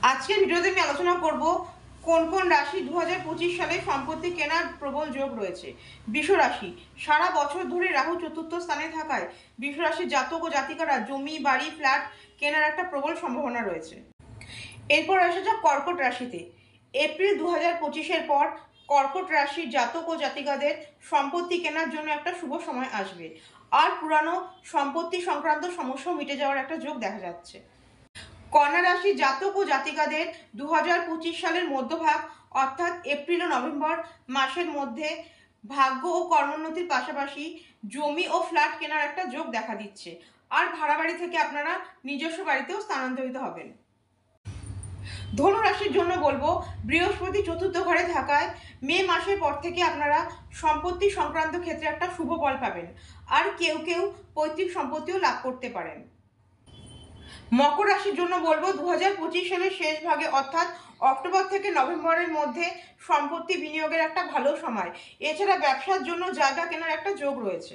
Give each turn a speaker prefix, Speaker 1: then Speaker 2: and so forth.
Speaker 1: আজকের ভিডিওতে আমি আলোচনা করব কোন কোন রাশি 2025 সালে সম্পত্তি কেনার প্রবল যোগ রয়েছে। বৃষ রাশি, সারা বছর ধরে রাহু চতুর্থ স্থানে থাকায় বৃষ রাশির জাতক ও জাতিকারা জমি, বাড়ি, ফ্ল্যাট কেনার একটা প্রবল সম্ভাবনা রয়েছে। এরপর আসা যাক কর্কট রাশিতে। এপ্রিল 2025-এর পর কর্কট রাশির জাতক ও জাতিকাদের সম্পত্তি কেনার জন্য একটা শুভ সময় আসবে, আর পুরানো সম্পত্তি সংক্রান্ত সমস্যা মিটে যাওয়ার একটা যোগ দেখা যাচ্ছে। কন্যা রাশির জাতক ও জাতিকাদের 2025 সালের মধ্যভাগ অর্থাৎ এপ্রিল ও নভেম্বর মাসের মধ্যে ভাগ্য ও কর্মোন্নতির পাশাপাশি জমি ও ফ্ল্যাট কেনার একটা যোগ দেখা দিচ্ছে, আর ভাড়া বাড়ি থেকে আপনারা নিজস্ব বাড়িতেও স্থানান্তরিত হবেন। ধনু রাশির জন্য বলবো, বৃহস্পতি চতুর্থ ঘরে থাকায় মে মাসের পর থেকে আপনারা সম্পত্তি সংক্রান্ত ক্ষেত্রে একটা শুভ ফল পাবেন, আর কেউ কেউ পৈতৃক সম্পত্তিও লাভ করতে পারেন। মকর রাশির জন্য বলবো, 2025 সালের শেষ ভাগে অর্থাৎ অক্টোবর থেকে নভেম্বরের মধ্যে সম্পত্তি বিনিয়োগের একটা ভালো সময়। এছাড়া ব্যবসার জন্য জায়গা কেনার একটা যোগ রয়েছে।